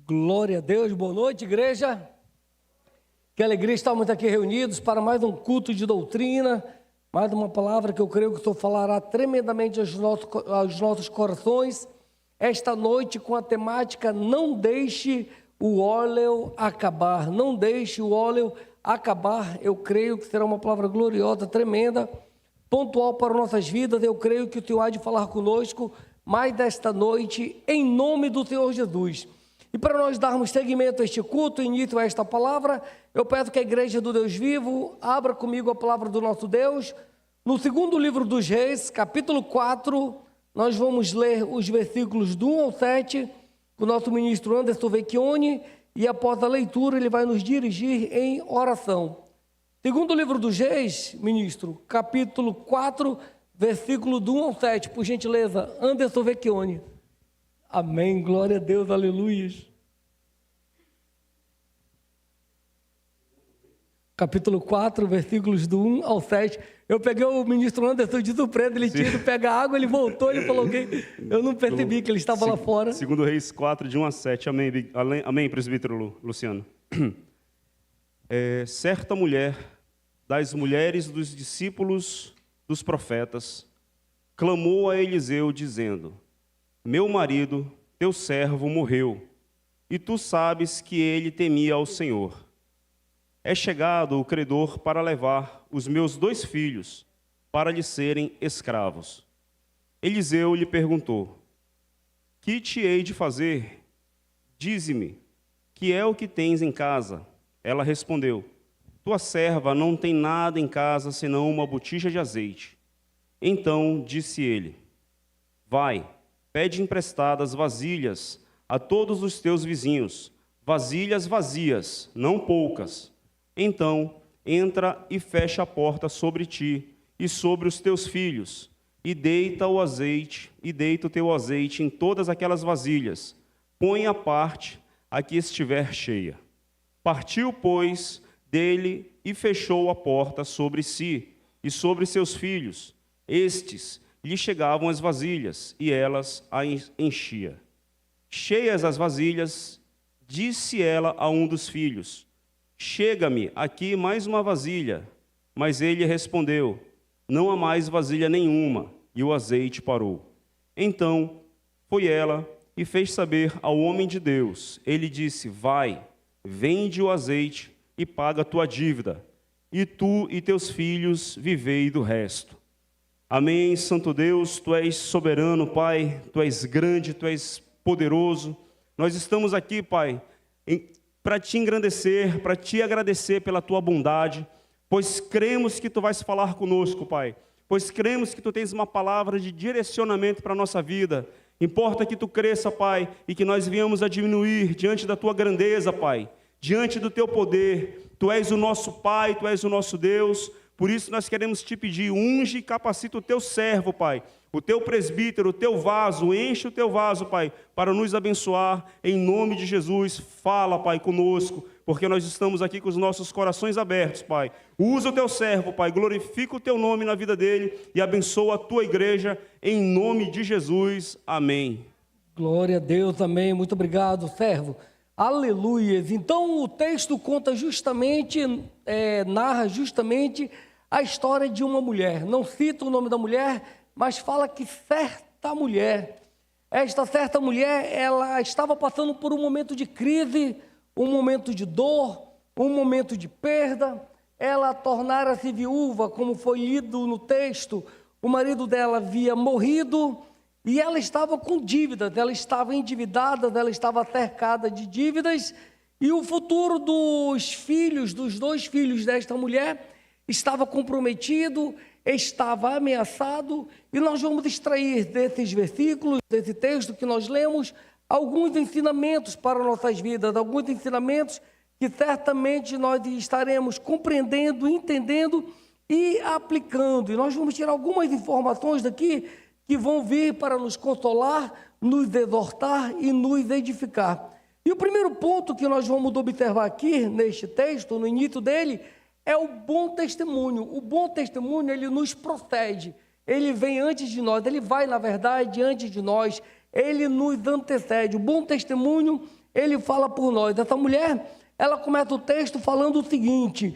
Glória a Deus, boa noite, igreja. Que alegria estarmos aqui reunidos para mais um culto de doutrina, mais uma palavra que eu creio que o Senhor falará tremendamente aos nossos corações. Esta noite com a temática não deixe o óleo acabar, não deixe o óleo acabar. Eu creio que será uma palavra gloriosa, tremenda, pontual para nossas vidas. Eu creio que o Senhor há de falar conosco mais desta noite, em nome do Senhor Jesus. E para nós darmos seguimento a este culto, início a esta palavra, eu peço que a Igreja do Deus Vivo abra comigo a palavra do nosso Deus. No segundo livro dos Reis, capítulo 4, nós vamos ler os versículos do 1 ao 7, com o nosso ministro Anderson Vecchioni, e após a leitura ele vai nos dirigir em oração. Segundo livro dos Reis, ministro, capítulo 4, versículo do 1 ao 7, por gentileza, Anderson Vecchioni. Amém, glória a Deus, aleluia. Capítulo 4, versículos do 1 ao 7. Eu peguei o ministro Anderson de surpresa, ele tinha ido pegar água, ele voltou, ele falou que eu não percebi que ele estava lá fora. Segundo Reis 4, de 1 a 7. Amém, amém, presbítero Luciano. Certa mulher das mulheres dos discípulos dos profetas clamou a Eliseu, dizendo: meu marido, teu servo, morreu, e tu sabes que ele temia ao Senhor. É chegado o credor para levar os meus 2 filhos, para lhe serem escravos. Eliseu lhe perguntou: que te hei de fazer? Dize-me, que é o que tens em casa? Ela respondeu: tua serva não tem nada em casa, senão uma botija de azeite. Então disse ele: vai, pede emprestadas vasilhas a todos os teus vizinhos, vasilhas vazias, não poucas. Então entra e fecha a porta sobre ti e sobre os teus filhos, e deita o teu azeite em todas aquelas vasilhas. Põe à parte a que estiver cheia. Partiu, pois, dele e fechou a porta sobre si e sobre seus filhos. Estes lhe chegavam as vasilhas, e elas a enchia. Cheias as vasilhas, disse ela a um dos filhos: chega-me aqui mais uma vasilha. Mas ele respondeu: não há mais vasilha nenhuma, e o azeite parou. Então foi ela e fez saber ao homem de Deus. Ele disse: vai, vende o azeite e paga a tua dívida, e tu e teus filhos vivei do resto. Amém, Santo Deus, Tu és soberano, Pai, Tu és grande, Tu és poderoso. Nós estamos aqui, Pai, para Te engrandecer, para Te agradecer pela Tua bondade, pois cremos que Tu vais falar conosco, Pai, pois cremos que Tu tens uma palavra de direcionamento para a nossa vida. Importa que Tu cresça, Pai, e que nós venhamos a diminuir diante da Tua grandeza, Pai, diante do Teu poder. Tu és o nosso Pai, Tu és o nosso Deus. Por isso nós queremos Te pedir: unge e capacita o Teu servo, Pai, o Teu presbítero, o Teu vaso, enche o Teu vaso, Pai, para nos abençoar, em nome de Jesus. Fala, Pai, conosco, porque nós estamos aqui com os nossos corações abertos, Pai. Usa o Teu servo, Pai, glorifica o Teu nome na vida dele e abençoa a Tua igreja, em nome de Jesus. Amém. Glória a Deus, amém. Muito obrigado, servo. Aleluias. Então o texto conta justamente, narra justamente a história de uma mulher. Não cita o nome da mulher, mas fala que certa mulher, esta certa mulher, ela estava passando por um momento de crise, um momento de dor, um momento de perda. Ela tornara-se viúva, como foi lido no texto. O marido dela havia morrido, e ela estava com dívidas, ela estava endividada, ela estava cercada de dívidas, e o futuro dos filhos, dos 2 filhos desta mulher, estava comprometido, estava ameaçado, e nós vamos extrair desses versículos, desse texto que nós lemos, alguns ensinamentos para nossas vidas, alguns ensinamentos que certamente nós estaremos compreendendo, entendendo e aplicando. E nós vamos tirar algumas informações daqui que vão vir para nos consolar, nos exortar e nos edificar. E o primeiro ponto que nós vamos observar aqui, neste texto, no início dele, é o bom testemunho. O bom testemunho, ele nos procede, ele vem antes de nós, ele vai, na verdade, antes de nós, ele nos antecede. O bom testemunho, ele fala por nós. Essa mulher, ela começa o texto falando o seguinte,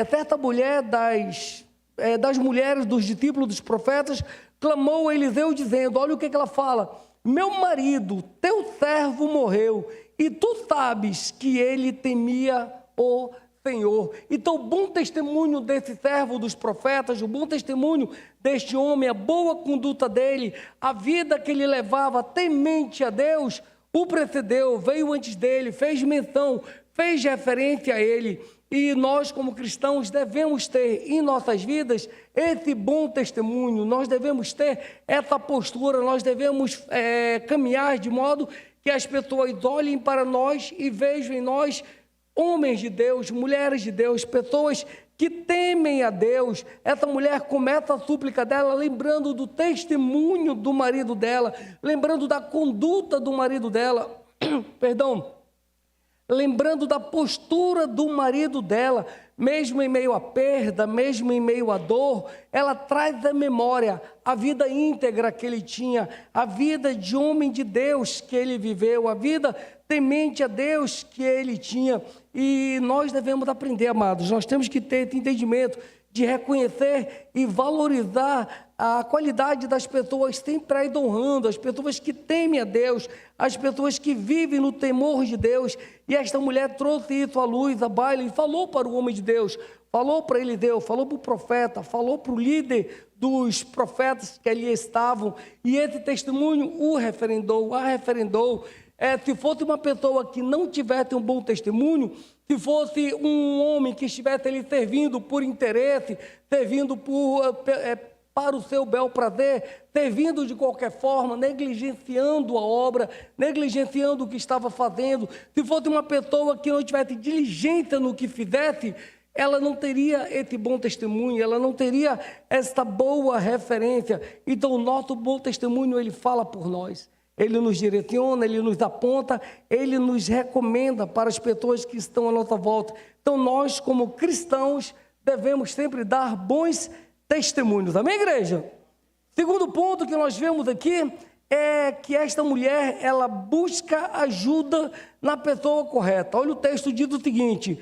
certa mulher das mulheres, dos discípulos, dos profetas, clamou a Eliseu dizendo, olha o que ela fala, meu marido, teu servo morreu, e tu sabes que ele temia o Senhor. Então, o bom testemunho desse servo dos profetas, o bom testemunho deste homem, a boa conduta dele, a vida que ele levava temente a Deus, o precedeu, veio antes dele, fez menção, fez referência a ele. E nós, como cristãos, devemos ter em nossas vidas esse bom testemunho, nós devemos ter essa postura, nós devemos caminhar de modo que as pessoas olhem para nós e vejam em nós homens de Deus, mulheres de Deus, pessoas que temem a Deus. Essa mulher começa a súplica dela lembrando do testemunho do marido dela, lembrando da conduta do marido dela, lembrando da postura do marido dela, mesmo em meio à perda, mesmo em meio à dor, ela traz à memória a vida íntegra que ele tinha, a vida de homem de Deus que ele viveu, a vida temente a Deus que ele tinha. E nós devemos aprender, amados, nós temos que ter esse entendimento de reconhecer e valorizar a qualidade das pessoas sempre aí honrando, as pessoas que temem a Deus, as pessoas que vivem no temor de Deus. E esta mulher trouxe isso à luz, à baila, e falou para o homem de Deus, falou para Eliseu, falou para o profeta, falou para o líder dos profetas que ali estavam, e esse testemunho o referendou, a referendou. Se fosse uma pessoa que não tivesse um bom testemunho, se fosse um homem que estivesse ali servindo por interesse, servindo para o seu bel prazer, servindo de qualquer forma, negligenciando a obra, negligenciando o que estava fazendo, se fosse uma pessoa que não tivesse diligência no que fizesse, ela não teria esse bom testemunho, ela não teria esta boa referência. Então, o nosso bom testemunho, ele fala por nós. Ele nos direciona, ele nos aponta, ele nos recomenda para as pessoas que estão à nossa volta. Então, nós, como cristãos, devemos sempre dar bons testemunhos. Amém, igreja? Segundo ponto que nós vemos aqui é que esta mulher, ela busca ajuda na pessoa correta. Olha o texto, diz o seguinte,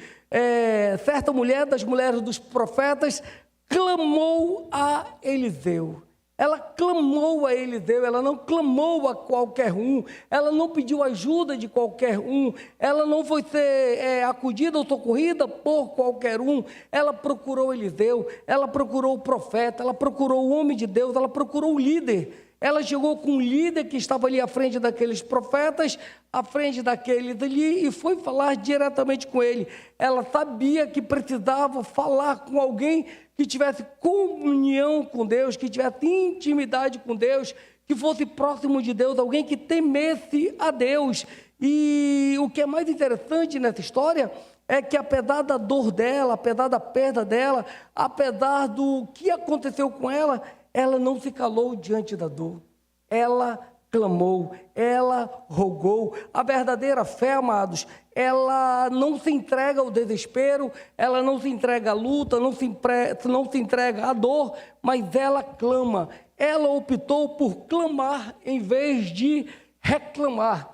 certa mulher das mulheres dos profetas clamou a Eliseu. Ela clamou a Eliseu, ela não clamou a qualquer um, ela não pediu ajuda de qualquer um, ela não foi ser acudida ou socorrida por qualquer um, ela procurou Eliseu, ela procurou o profeta, ela procurou o homem de Deus, ela procurou o líder. Ela chegou com um líder que estava ali à frente daqueles profetas, à frente daqueles ali, e foi falar diretamente com ele. Ela sabia que precisava falar com alguém que tivesse comunhão com Deus, que tivesse intimidade com Deus, que fosse próximo de Deus, alguém que temesse a Deus. E o que é mais interessante nessa história é que, apesar da dor dela, apesar da perda dela, apesar do que aconteceu com ela, ela não se calou diante da dor. Ela clamou, ela rogou. A verdadeira fé, amados, ela não se entrega ao desespero, ela não se entrega à luta, não se entrega à dor, mas ela clama. Ela optou por clamar em vez de reclamar.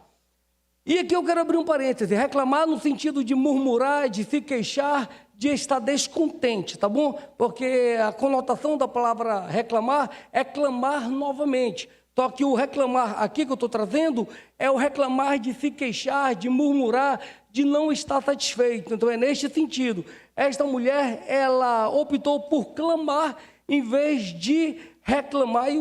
E aqui eu quero abrir um parêntese, reclamar no sentido de murmurar, de se queixar, de estar descontente, tá bom? Porque a conotação da palavra reclamar é clamar novamente. Só que o reclamar aqui que eu estou trazendo é o reclamar de se queixar, de murmurar, de não estar satisfeito. Então é neste sentido. Esta mulher, ela optou por clamar em vez de reclamar. E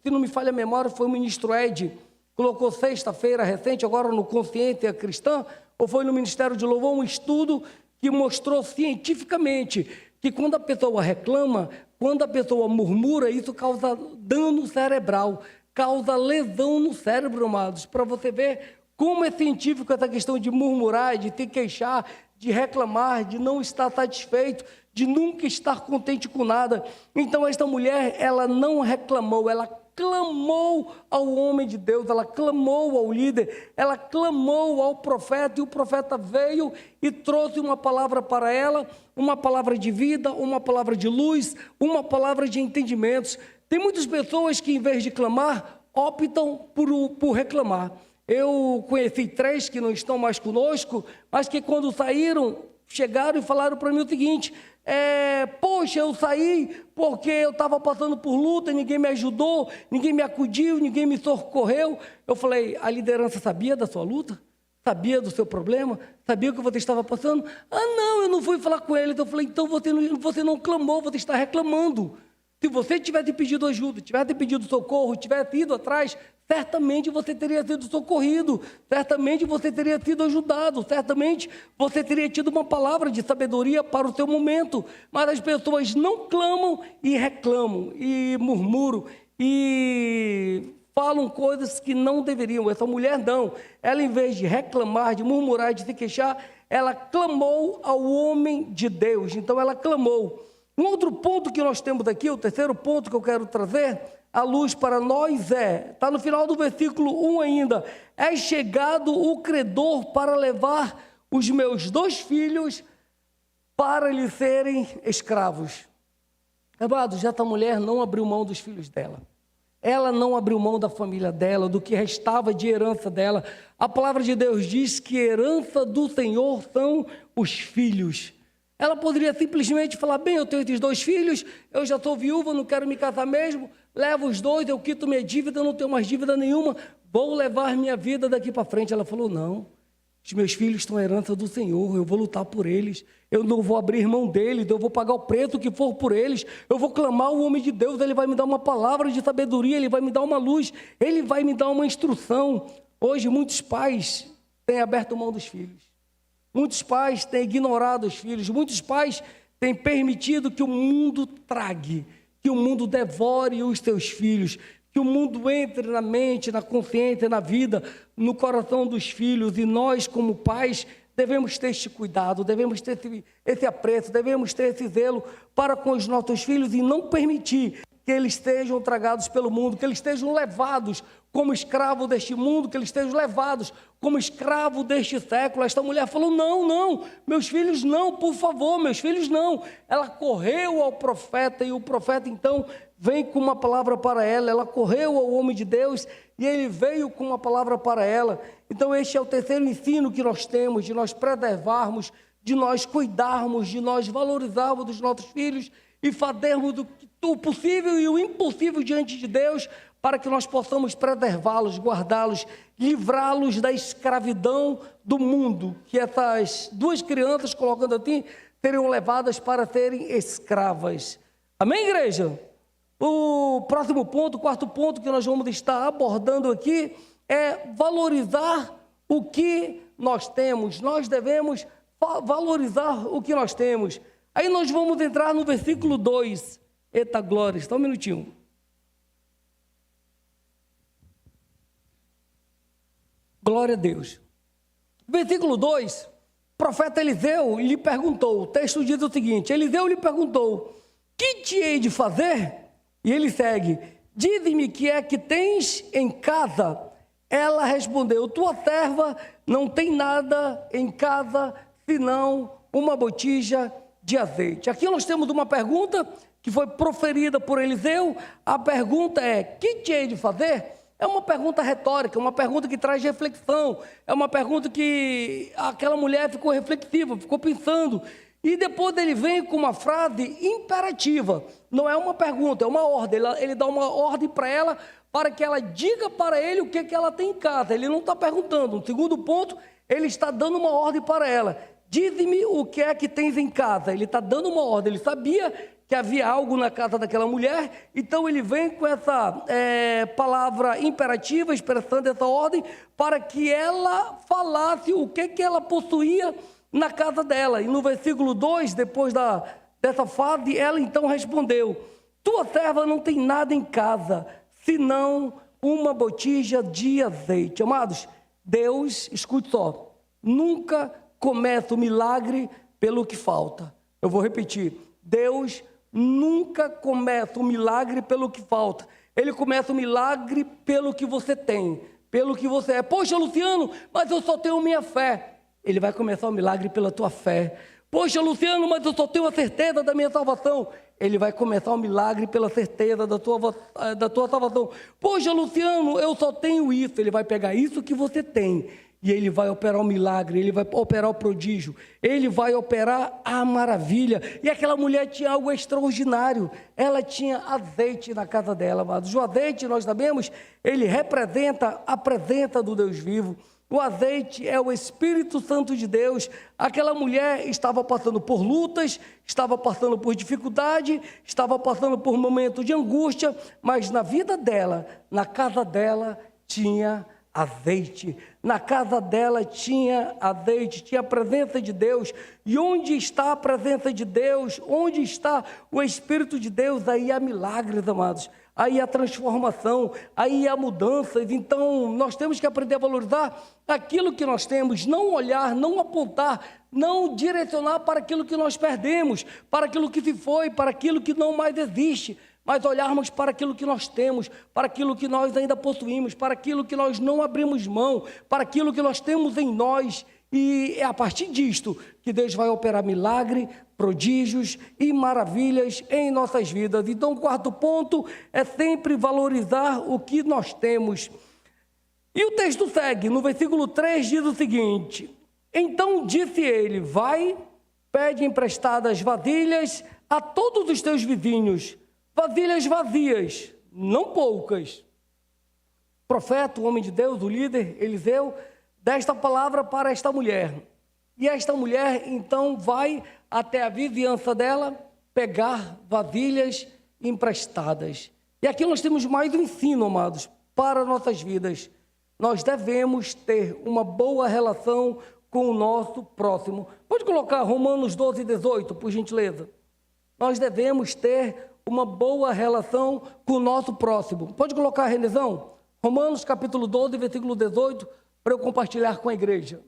se não me falha a memória, foi o ministro Ed, colocou sexta-feira recente, agora no Consciência Cristã, ou foi no Ministério de Louvor, um estudo que mostrou cientificamente que quando a pessoa reclama, quando a pessoa murmura, isso causa dano cerebral, causa lesão no cérebro, amados. Para você ver como é científico essa questão de murmurar, de se queixar, de reclamar, de não estar satisfeito, de nunca estar contente com nada. Então, esta mulher, ela não reclamou, ela clamou ao homem de Deus, ela clamou ao líder, ela clamou ao profeta, e o profeta veio e trouxe uma palavra para ela, uma palavra de vida, uma palavra de luz, uma palavra de entendimentos. Tem muitas pessoas que, em vez de clamar, optam por reclamar. Eu conheci 3 que não estão mais conosco, mas que quando saíram, chegaram e falaram para mim o seguinte: poxa, eu saí porque eu estava passando por luta, ninguém me ajudou, ninguém me acudiu, ninguém me socorreu. Eu falei: a liderança sabia da sua luta? Sabia do seu problema? Sabia o que você estava passando? Ah, não, eu não fui falar com eles. Eu falei: então você não clamou, você está reclamando. Se você tivesse pedido ajuda, tivesse pedido socorro, tivesse ido atrás, certamente você teria sido socorrido, certamente você teria sido ajudado, certamente você teria tido uma palavra de sabedoria para o seu momento. Mas as pessoas não clamam e reclamam, e murmuram, e falam coisas que não deveriam. Essa mulher não, ela em vez de reclamar, de murmurar, de se queixar, ela clamou ao homem de Deus. Então ela clamou. Um outro ponto que nós temos aqui, o terceiro ponto que eu quero trazer à luz para nós está no final do versículo 1 ainda: é chegado o credor para levar os meus 2 filhos para lhe serem escravos. Amados, essa mulher não abriu mão dos filhos dela. Ela não abriu mão da família dela, do que restava de herança dela. A palavra de Deus diz que herança do Senhor são os filhos. Ela poderia simplesmente falar: bem, eu tenho esses 2 filhos, eu já sou viúva, não quero me casar mesmo, levo os 2, eu quito minha dívida, eu não tenho mais dívida nenhuma, vou levar minha vida daqui para frente. Ela falou: não, os meus filhos estão herança do Senhor, eu vou lutar por eles, eu não vou abrir mão deles, eu vou pagar o preço que for por eles, eu vou clamar o homem de Deus, ele vai me dar uma palavra de sabedoria, ele vai me dar uma luz, ele vai me dar uma instrução. Hoje muitos pais têm aberto mão dos filhos. Muitos pais têm ignorado os filhos, muitos pais têm permitido que o mundo trague, que o mundo devore os seus filhos, que o mundo entre na mente, na consciência, na vida, no coração dos filhos. E nós, como pais, devemos ter este cuidado, devemos ter esse apreço, devemos ter esse zelo para com os nossos filhos e não permitir que eles estejam tragados pelo mundo, que eles estejam levados como escravo deste mundo, que eles estejam levados como escravo deste século. Esta mulher falou: não, não, meus filhos não, por favor, meus filhos não. Ela correu ao profeta e o profeta então vem com uma palavra para ela. Ela correu ao homem de Deus e ele veio com uma palavra para ela. Então este é o terceiro ensino que nós temos, de nós preservarmos, de nós cuidarmos, de nós valorizarmos dos nossos filhos e fazermos o possível e o impossível diante de Deus para que nós possamos preservá-los, guardá-los, livrá-los da escravidão do mundo, que essas 2 crianças, colocando assim, seriam levadas para serem escravas. Amém, igreja? O próximo ponto, o 4º ponto que nós vamos estar abordando aqui é valorizar o que nós temos. Nós devemos valorizar o que nós temos. Aí nós vamos entrar no versículo 2. Eita glória, só um minutinho. Glória a Deus. Versículo 2, o profeta Eliseu lhe perguntou, o texto diz o seguinte: Eliseu lhe perguntou: que te hei de fazer? E ele segue: dize-me que é que tens em casa. Ela respondeu: tua serva não tem nada em casa, senão uma botija de azeite. Aqui nós temos uma pergunta que foi proferida por Eliseu. A pergunta é: que te hei de fazer? É uma pergunta retórica, uma pergunta que traz reflexão, é uma pergunta que aquela mulher ficou reflexiva, ficou pensando. E depois ele vem com uma frase imperativa, não é uma pergunta, é uma ordem. Ele dá uma ordem para ela, para que ela diga para ele o que ela tem em casa. Ele não está perguntando. No segundo ponto, ele está dando uma ordem para ela: dize-me o que é que tens em casa. Ele está dando uma ordem, ele sabia que havia algo na casa daquela mulher, então ele vem com essa palavra imperativa, expressando essa ordem, para que ela falasse o que ela possuía na casa dela. E no versículo 2, depois dessa fase, ela então respondeu: tua serva não tem nada em casa, senão uma botija de azeite. Amados, Deus, escute só, nunca começa o milagre pelo que falta. Eu vou repetir: Deus nunca começa o milagre pelo que falta. Ele começa o milagre pelo que você tem, pelo que você é. Poxa, Luciano, mas eu só tenho minha fé. Ele vai começar o milagre pela tua fé. Poxa, Luciano, mas eu só tenho a certeza da minha salvação. Ele vai começar um milagre pela certeza da tua salvação. Poxa, Luciano, eu só tenho isso. Ele vai pegar isso que você tem e ele vai operar o milagre, ele vai operar o prodígio, ele vai operar a maravilha. E aquela mulher tinha algo extraordinário. Ela tinha azeite na casa dela, amados. O azeite, nós sabemos, ele representa a presença do Deus vivo. O azeite é o Espírito Santo de Deus. Aquela mulher estava passando por lutas, estava passando por dificuldade, estava passando por momentos de angústia, mas na vida dela, na casa dela, tinha azeite. Na casa dela tinha azeite, tinha a presença de Deus. E onde está a presença de Deus? Onde está o Espírito de Deus? Aí há milagres, amados. Aí há transformação, aí há mudanças. Então, nós temos que aprender a valorizar aquilo que nós temos, não olhar, não apontar, não direcionar para aquilo que nós perdemos, para aquilo que se foi, para aquilo que não mais existe, mas olharmos para aquilo que nós temos, para aquilo que nós ainda possuímos, para aquilo que nós não abrimos mão, para aquilo que nós temos em nós. E é a partir disto que Deus vai operar milagre, prodígios e maravilhas em nossas vidas. Então, o quarto ponto é sempre valorizar o que nós temos. E o texto segue, no versículo 3 diz o seguinte: então disse ele, vai, pede emprestadas vasilhas a todos os teus vizinhos, vasilhas vazias, não poucas. O profeta, o homem de Deus, o líder, Eliseu, dá esta palavra para esta mulher. E esta mulher, então, vai até a vizinhança dela pegar vasilhas emprestadas. E aqui nós temos mais um ensino, amados, para nossas vidas. Nós devemos ter uma boa relação com o nosso próximo. Pode colocar Romanos 12, 18, por gentileza. Nós devemos ter uma boa relação com o nosso próximo. Pode colocar, Renezão? Romanos capítulo 12, versículo 18, para eu compartilhar com a igreja.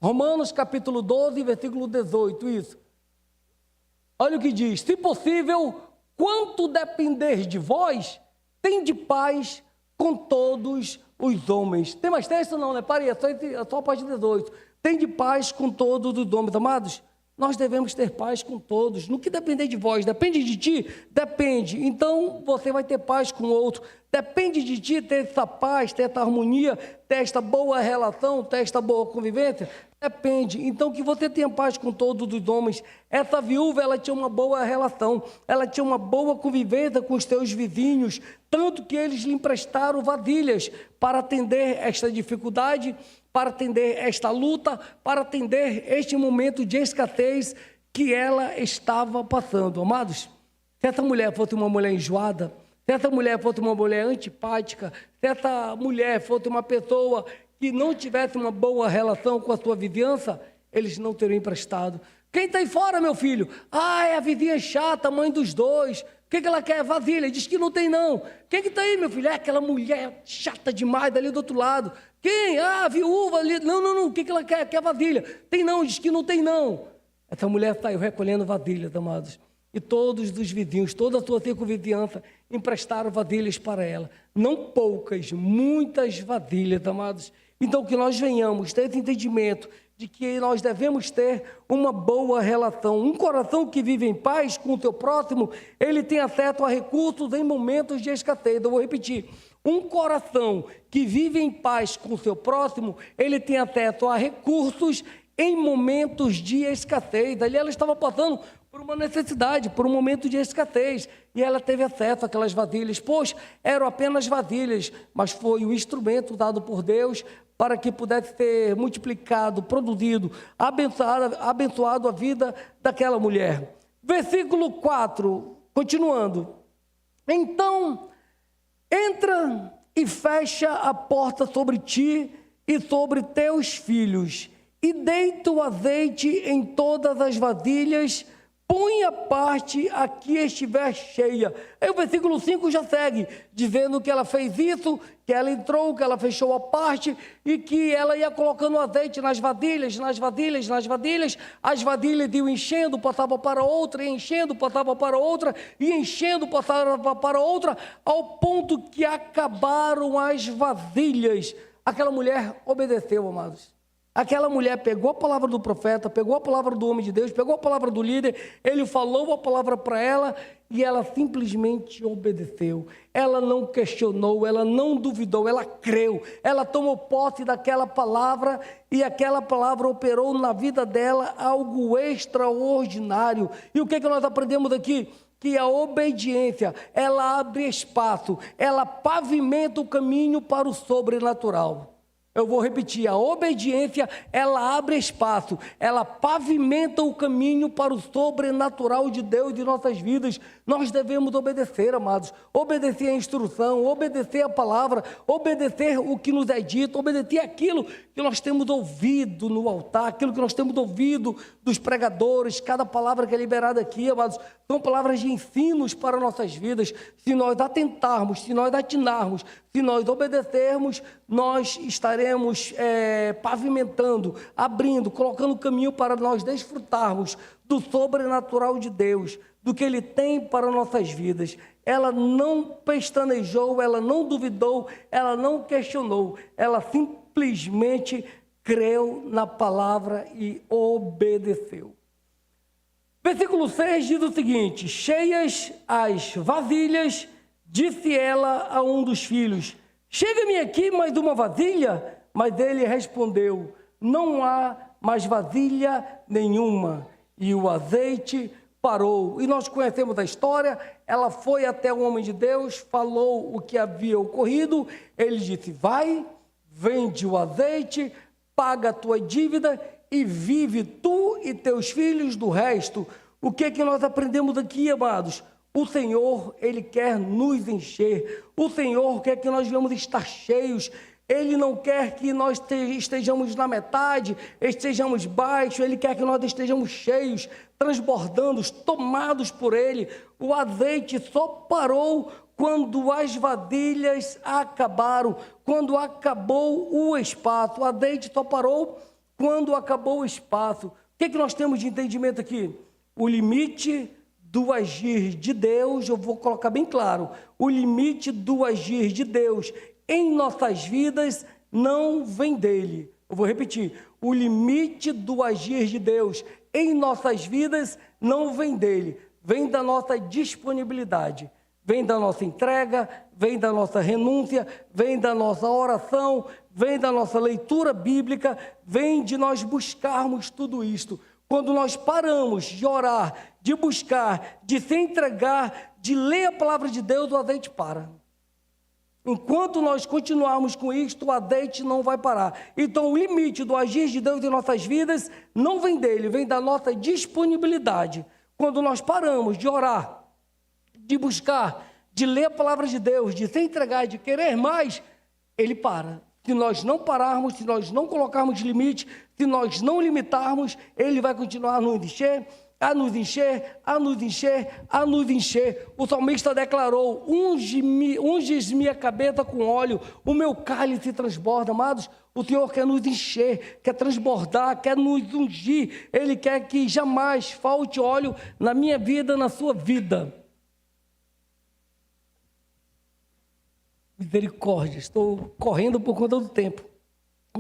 Romanos capítulo 12, versículo 18, isso. Olha o que diz: se possível, quanto depender de vós, tende paz com todos os homens. Tem mais texto? Não, né? Pare, é só a parte 18. Tende paz com todos os homens. Amados, nós devemos ter paz com todos. No que depender de vós, depende de ti? Depende. Então, você vai ter paz com o outro. Depende de ti ter essa paz, ter essa harmonia, ter esta boa relação, ter esta boa convivência. Depende. Então, que você tenha paz com todos os homens. Essa viúva, ela tinha uma boa relação, ela tinha uma boa convivência com os teus vizinhos, tanto que eles lhe emprestaram vasilhas para atender esta dificuldade, para atender esta luta, para atender este momento de escassez que ela estava passando. Amados, se essa mulher fosse uma mulher enjoada, se essa mulher fosse uma mulher antipática, se essa mulher fosse uma pessoa que não tivesse uma boa relação com a sua vizinhança, eles não teriam emprestado. Quem está aí fora, meu filho? Ah, é a vizinha chata, mãe dos dois. O que ela quer? Vasilha. Diz que não tem, não. Quem que está aí, meu filho? É aquela mulher chata demais ali do outro lado. Quem? Ah, a viúva ali. Não. O que ela quer? Quer vasilha. Tem não, diz que não tem, não. Essa mulher saiu recolhendo vasilhas, amados. E todos os vizinhos, toda a sua circunvizinhança, emprestaram vasilhas para ela. Não poucas, muitas vasilhas, amados. Então, que nós venhamos ter esse entendimento de que nós devemos ter uma boa relação. Um coração que vive em paz com o teu próximo, ele tem acesso a recursos em momentos de escassez. Eu vou repetir. Um coração que vive em paz com o seu próximo, ele tem acesso a recursos em momentos de escassez. Ali ela estava passando por uma necessidade, por um momento de escassez, e ela teve acesso àquelas vasilhas. Pois eram apenas vasilhas, mas foi o instrumento dado por Deus para que pudesse ser multiplicado, produzido, abençoado a vida daquela mulher. Versículo 4, continuando. Então, entra e fecha a porta sobre ti e sobre teus filhos, e deita o azeite em todas as vasilhas, põe a parte a que estiver cheia. Aí o versículo 5 já segue, dizendo que ela fez isso, que ela entrou, que ela fechou a parte e que ela ia colocando azeite nas vasilhas, as vasilhas iam enchendo, passava para outra, e enchendo, passava para outra, e enchendo, passava para outra, ao ponto que acabaram as vasilhas. Aquela mulher obedeceu, amados. Aquela mulher pegou a palavra do profeta, pegou a palavra do homem de Deus, pegou a palavra do líder, ele falou a palavra para ela e ela simplesmente obedeceu. Ela não questionou, ela não duvidou, ela creu. Ela tomou posse daquela palavra e aquela palavra operou na vida dela algo extraordinário. E o que nós aprendemos aqui? Que a obediência, ela abre espaço, ela pavimenta o caminho para o sobrenatural. Eu vou repetir, a obediência, ela abre espaço, ela pavimenta o caminho para o sobrenatural de Deus de nossas vidas. Nós devemos obedecer, amados, obedecer a instrução, obedecer a palavra, obedecer o que nos é dito, obedecer aquilo que nós temos ouvido no altar, aquilo que nós temos ouvido dos pregadores. Cada palavra que é liberada aqui, amados, são palavras de ensinos para nossas vidas. Se nós atentarmos, se nós atinarmos, se nós obedecermos, nós estaremos pavimentando, abrindo, colocando caminho para nós desfrutarmos do sobrenatural de Deus, do que Ele tem para nossas vidas. Ela não pestanejou, ela não duvidou, ela não questionou, ela simplesmente creu na palavra e obedeceu. Versículo 6 diz o seguinte: cheias as vasilhas, disse ela a um dos filhos: chega-me aqui mais uma vasilha. Mas ele respondeu: não há mais vasilha nenhuma. E o azeite parou. E nós conhecemos a história. Ela foi até o homem de Deus, falou o que havia ocorrido. Ele disse: vai, vende o azeite, paga a tua dívida e vive tu e teus filhos do resto. O que nós aprendemos aqui, amados? O Senhor, Ele quer nos encher. O Senhor quer que nós venhamos estar cheios. Ele não quer que nós estejamos na metade, estejamos baixos. Ele quer que nós estejamos cheios, transbordando, tomados por Ele. O azeite só parou quando as vasilhas acabaram, quando acabou o espaço. O azeite só parou quando acabou o espaço. O que nós temos de entendimento aqui? O limite do agir de Deus, eu vou colocar bem claro, o limite do agir de Deus em nossas vidas não vem dele. Eu vou repetir, o limite do agir de Deus em nossas vidas não vem dele, vem da nossa disponibilidade, vem da nossa entrega, vem da nossa renúncia, vem da nossa oração, vem da nossa leitura bíblica, vem de nós buscarmos tudo isto. Quando nós paramos de orar, de buscar, de se entregar, de ler a palavra de Deus, o azeite para. Enquanto nós continuarmos com isto, o azeite não vai parar. Então, o limite do agir de Deus em nossas vidas não vem dele, vem da nossa disponibilidade. Quando nós paramos de orar, de buscar, de ler a palavra de Deus, de se entregar, de querer mais, ele para. Se nós não pararmos, se nós não colocarmos limite, se nós não limitarmos, ele vai continuar a nos encher, a nos encher, a nos encher, a nos encher. O salmista declarou: unges-me a cabeça com óleo, o meu cálice transborda. Amados, o Senhor quer nos encher, quer transbordar, quer nos ungir. Ele quer que jamais falte óleo na minha vida, na sua vida. Misericórdia, estou correndo por conta do tempo.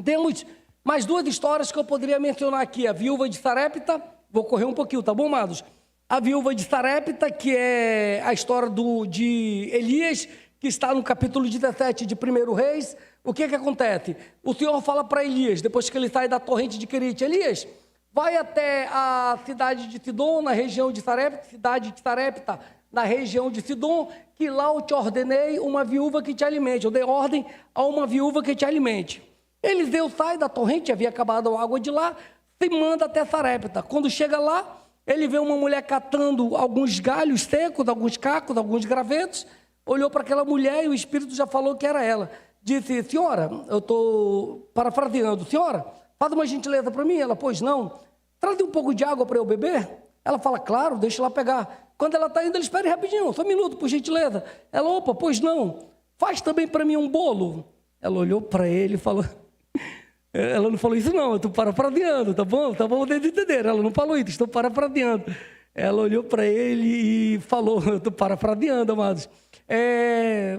Temos mais duas histórias que eu poderia mencionar aqui. A viúva de Sarepta, vou correr um pouquinho, tá bom, amados? A viúva de Sarepta, que é a história de Elias, que está no capítulo 17 de 1 Reis. O que acontece? O Senhor fala para Elias, depois que ele sai da torrente de Querite: Elias, vai até a cidade de Sidom, na região de Sarepta, cidade de Sarepta, na região de Sidom, que lá eu te ordenei uma viúva que te alimente. Eu dei ordem a uma viúva que te alimente. Eliseu sai da torrente, havia acabado a água de lá, se manda até Sarepta. Quando chega lá, ele vê uma mulher catando alguns galhos secos, alguns cacos, alguns gravetos. Olhou para aquela mulher e o Espírito já falou que era ela. Disse: senhora, eu estou parafraseando, senhora, faz uma gentileza para mim. Ela: pois não. Traz um pouco de água para eu beber? Ela fala: claro, deixa ela pegar. Quando ela está indo, ele: espere rapidinho, só um minuto, por gentileza. Ela: opa, pois não. Faz também para mim um bolo. Ela olhou para ele e falou... Ela não falou isso não, eu estou parafraseando, tá bom? Tá bom, vocês entenderam. Ela não falou isso, estou parafraseando. Ela olhou para ele e falou, eu estou parafraseando, amados.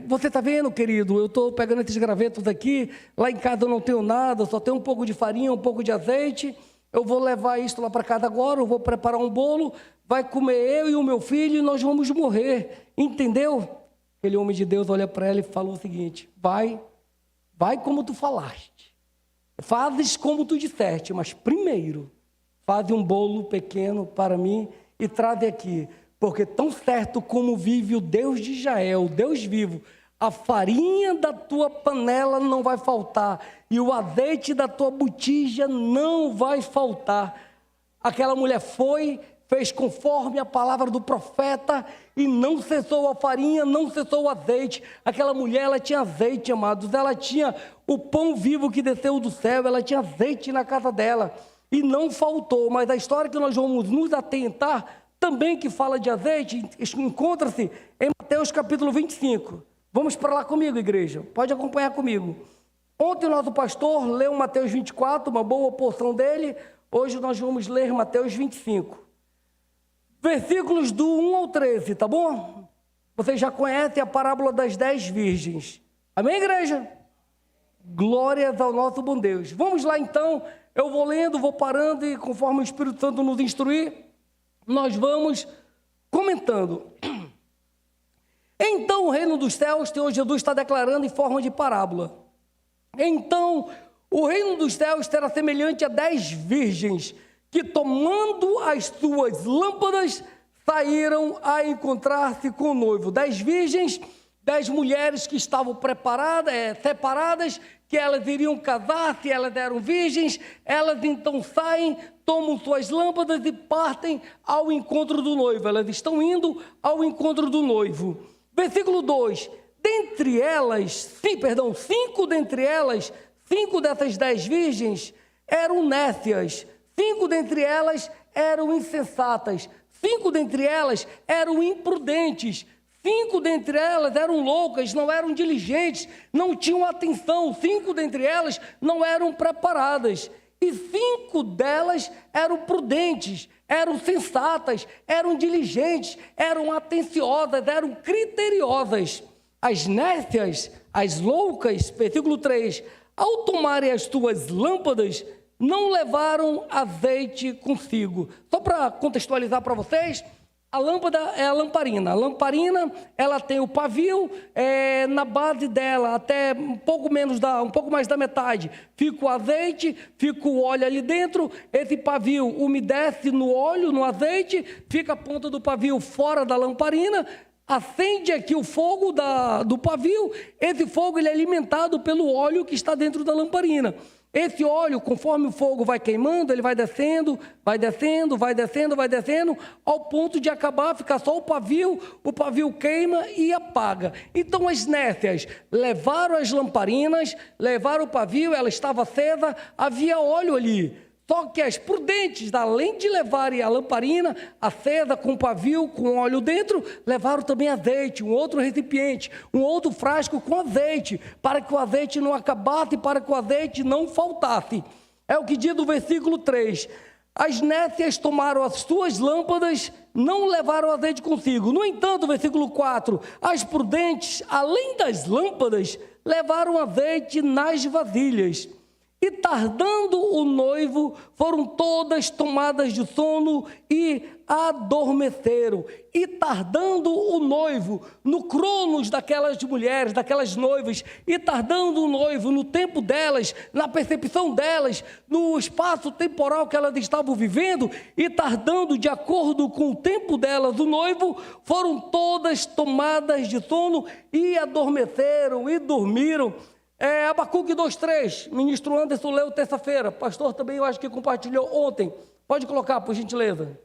Você está vendo, querido? Eu estou pegando esses gravetos aqui. Lá em casa eu não tenho nada, só tenho um pouco de farinha, um pouco de azeite. Eu vou levar isso lá para casa agora, eu vou preparar um bolo, vai comer eu e o meu filho e nós vamos morrer. Entendeu? Aquele homem de Deus olha para ela e falou o seguinte: vai como tu falaste. Fazes como tu disseste, mas primeiro, faz um bolo pequeno para mim e traze aqui. Porque tão certo como vive o Deus de Israel, o Deus vivo, a farinha da tua panela não vai faltar e o azeite da tua botija não vai faltar. Aquela mulher foi, fez conforme a palavra do profeta e não cessou a farinha, não cessou o azeite. Aquela mulher, ela tinha azeite, amados, ela tinha o pão vivo que desceu do céu, ela tinha azeite na casa dela e não faltou. Mas a história que nós vamos nos atentar também, que fala de azeite, encontra-se em Mateus capítulo 25. Vamos para lá comigo, igreja. Pode acompanhar comigo. Ontem o nosso pastor leu Mateus 24, uma boa porção dele. Hoje nós vamos ler Mateus 25. Versículos do 1 ao 13, tá bom? Vocês já conhecem a parábola das 10 virgens. Amém, igreja? Glórias ao nosso bom Deus. Vamos lá então. Eu vou lendo, vou parando e conforme o Espírito Santo nos instruir, nós vamos comentando. Então o reino dos céus, Senhor Jesus está declarando em forma de parábola. Então o reino dos céus será semelhante a 10 virgens que, tomando as suas lâmpadas, saíram a encontrar-se com o noivo. 10 virgens, 10 mulheres que estavam separadas, que elas iriam casar, se elas eram virgens. Elas então saem, tomam suas lâmpadas e partem ao encontro do noivo. Elas estão indo ao encontro do noivo. Versículo 2, cinco dessas 10 virgens eram nécias, 5 dentre elas eram insensatas, 5 dentre elas eram imprudentes, 5 dentre elas eram loucas, não eram diligentes, não tinham atenção, 5 dentre elas não eram preparadas, e 5 delas eram prudentes, eram sensatas, eram diligentes, eram atenciosas, eram criteriosas. As nécias, as loucas, versículo 3, ao tomarem as suas lâmpadas, não levaram azeite consigo. Só para contextualizar para vocês, a lâmpada é a lamparina. A lamparina, ela tem o pavio, na base dela, até um pouco mais da metade, fica o azeite, fica o óleo ali dentro. Esse pavio umedece no óleo, no azeite, fica a ponta do pavio fora da lamparina, acende aqui o fogo do pavio. Esse fogo ele é alimentado pelo óleo que está dentro da lamparina. Esse óleo, conforme o fogo vai queimando, ele vai descendo, ao ponto de acabar, ficar só o pavio queima e apaga. Então as nécias levaram as lamparinas, levaram o pavio, ela estava acesa, havia óleo ali. Só que as prudentes, além de levarem a lamparina acesa com pavio, com óleo dentro, levaram também azeite, um outro recipiente, um outro frasco com azeite, para que o azeite não acabasse, para que o azeite não faltasse. É o que diz o versículo 3. As nécias tomaram as suas lâmpadas, não levaram azeite consigo. No entanto, versículo 4, as prudentes, além das lâmpadas, levaram azeite nas vasilhas. E tardando o noivo, foram todas tomadas de sono e adormeceram. E tardando o noivo, no cronos daquelas mulheres, daquelas noivas, e tardando o noivo no tempo delas, na percepção delas, no espaço temporal que elas estavam vivendo, e tardando de acordo com o tempo delas, o noivo, foram todas tomadas de sono e adormeceram e dormiram. Abacuque 2:3, ministro Anderson leu terça-feira, pastor também eu acho que compartilhou ontem. Pode colocar, por gentileza.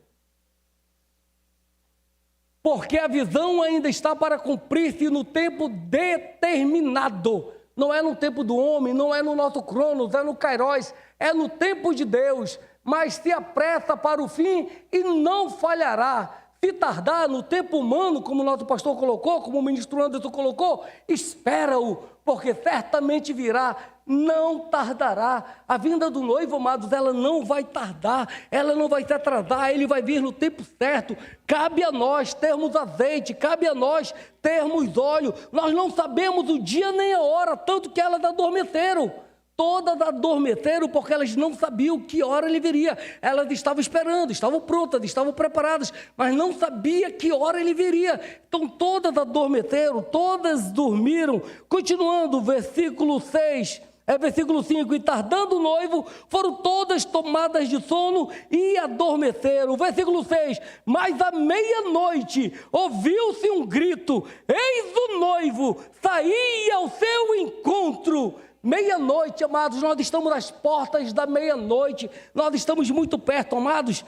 Porque a visão ainda está para cumprir-se no tempo determinado. Não é no tempo do homem, não é no nosso cronos, é no Kairos, é no tempo de Deus. Mas se apressa para o fim e não falhará. Se tardar no tempo humano, como o nosso pastor colocou, como o ministro Anderson colocou, espera-o, porque certamente virá, não tardará. A vinda do noivo, amados, ela não vai tardar, ela não vai se atrasar, ele vai vir no tempo certo. Cabe a nós termos azeite, cabe a nós termos óleo. Nós não sabemos o dia nem a hora, tanto que elas adormeceram. Todas adormeceram porque elas não sabiam que hora ele viria. Elas estavam esperando, estavam prontas, estavam preparadas, mas não sabia que hora ele viria. Então todas adormeceram, todas dormiram. Continuando, versículo 6, versículo 5, e tardando o noivo, foram todas tomadas de sono e adormeceram. Versículo 6, mas à meia-noite ouviu-se um grito, eis o noivo, saía ao seu encontro. Meia-noite, amados, nós estamos nas portas da meia-noite, nós estamos muito perto, amados.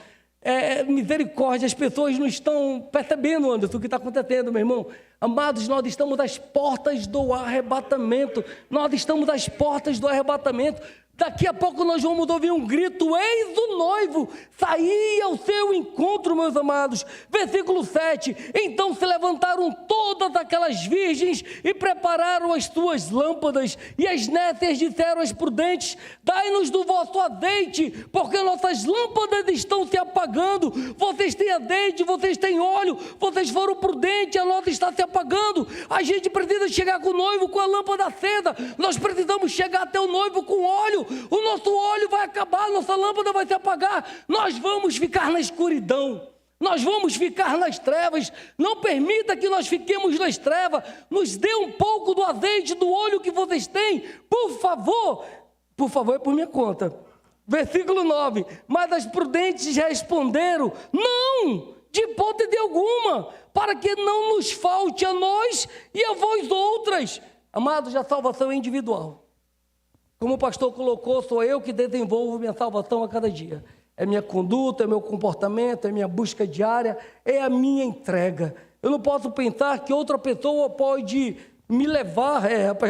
Misericórdia, as pessoas não estão percebendo, Anderson, o que está acontecendo, meu irmão. Amados, nós estamos às portas do arrebatamento, nós estamos às portas do arrebatamento. Daqui a pouco nós vamos ouvir um grito, eis o noivo, saía ao seu encontro, meus amados. Versículo 7, então se levantaram todas aquelas virgens e prepararam as suas lâmpadas. E as nécias disseram às prudentes, dai-nos do vosso azeite, porque nossas lâmpadas estão se apagando. Vocês têm azeite, vocês têm óleo, vocês foram prudentes, a nossa está se apagando. A gente precisa chegar com o noivo com a lâmpada acesa, nós precisamos chegar até o noivo com óleo. O nosso óleo vai acabar, a nossa lâmpada vai se apagar, nós vamos ficar na escuridão, nós vamos ficar nas trevas. Não permita que nós fiquemos nas trevas, nos dê um pouco do azeite, do óleo que vocês têm, por favor, é por minha conta. Versículo 9, mas as prudentes responderam, não, de hipótese alguma, para que não nos falte a nós e a vós outras. Amados, a salvação é individual. Como o pastor colocou, sou eu que desenvolvo minha salvação a cada dia. É minha conduta, é meu comportamento, é minha busca diária, é a minha entrega. Eu não posso pensar que outra pessoa pode me levar,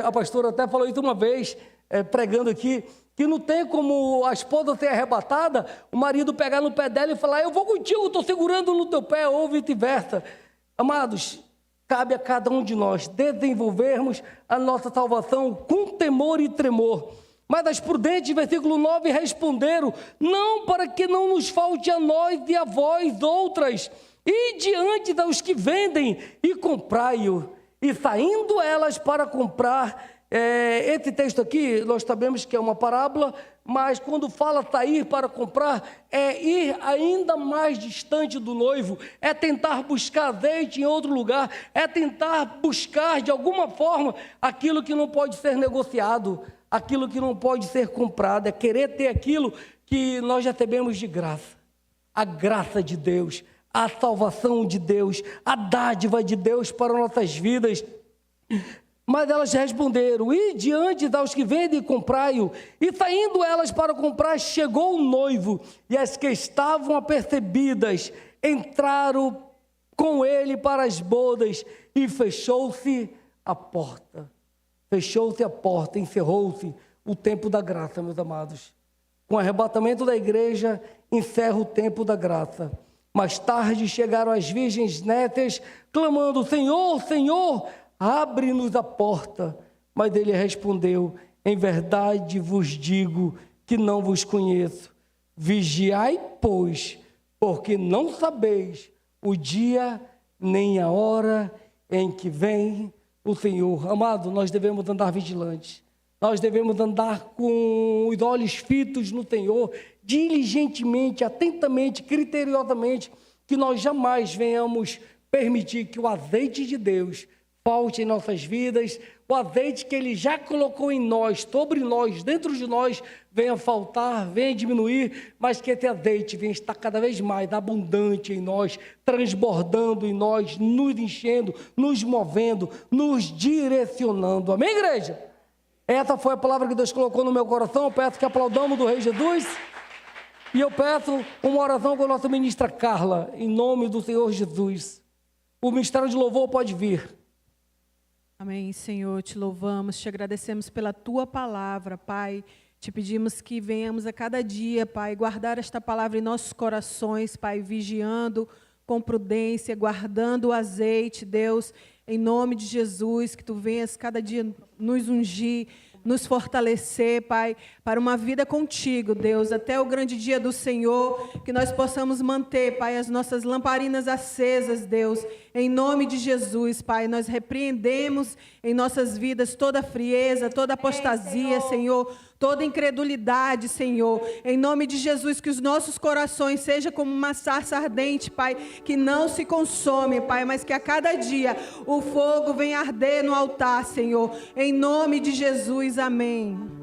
a pastora até falou isso uma vez, pregando aqui, que não tem como a esposa ser arrebatada, o marido pegar no pé dela e falar, eu vou contigo, estou segurando no teu pé, ou vice-versa. Amados, cabe a cada um de nós desenvolvermos a nossa salvação com temor e tremor. Mas as prudentes, versículo 9, responderam, não, para que não nos falte a nós e a vós outras, e diante dos que vendem, e comprai-o. E saindo elas para comprar, esse texto aqui, nós sabemos que é uma parábola, mas quando fala sair para comprar, é ir ainda mais distante do noivo, é tentar buscar azeite em outro lugar, é tentar buscar de alguma forma aquilo que não pode ser negociado, aquilo que não pode ser comprado, é querer ter aquilo que nós recebemos de graça, a graça de Deus, a salvação de Deus, a dádiva de Deus para nossas vidas. Mas elas responderam, e diante dos que vendem, comprai-o. E saindo elas para comprar, chegou o noivo, e as que estavam apercebidas entraram com ele para as bodas, e fechou-se a porta. Fechou-se a porta, encerrou-se o tempo da graça, meus amados. Com o arrebatamento da igreja, encerra o tempo da graça. Mais tarde chegaram as virgens nécias, clamando, Senhor, Senhor, abre-nos a porta. Mas ele respondeu, em verdade vos digo que não vos conheço. Vigiai, pois, porque não sabeis o dia nem a hora em que vem o Senhor. Amado, nós devemos andar vigilantes. Nós devemos andar com os olhos fitos no Senhor, diligentemente, atentamente, criteriosamente, que nós jamais venhamos permitir que o azeite de Deus falte em nossas vidas, o azeite que Ele já colocou em nós, sobre nós, dentro de nós, venha faltar, venha diminuir, mas que esse azeite venha estar cada vez mais abundante em nós, transbordando em nós, nos enchendo, nos movendo, nos direcionando. Amém, igreja? Essa foi a palavra que Deus colocou no meu coração. Eu peço que aplaudamos do Rei Jesus. E eu peço uma oração com a nossa ministra Carla, em nome do Senhor Jesus. O ministério de louvor pode vir. Amém, Senhor, te louvamos, te agradecemos pela Tua palavra, Pai. Te pedimos que venhamos a cada dia, Pai, guardar esta palavra em nossos corações, Pai, vigiando com prudência, guardando o azeite, Deus, em nome de Jesus, que Tu venhas cada dia nos ungir, nos fortalecer, Pai, para uma vida contigo, Deus, até o grande dia do Senhor, que nós possamos manter, Pai, as nossas lamparinas acesas, Deus, em nome de Jesus, Pai, nós repreendemos em nossas vidas toda frieza, toda apostasia, Senhor, toda incredulidade, Senhor, em nome de Jesus, que os nossos corações sejam como uma sarça ardente, Pai, que não se consome, Pai, mas que a cada dia o fogo venha arder no altar, Senhor, em nome de Jesus, amém.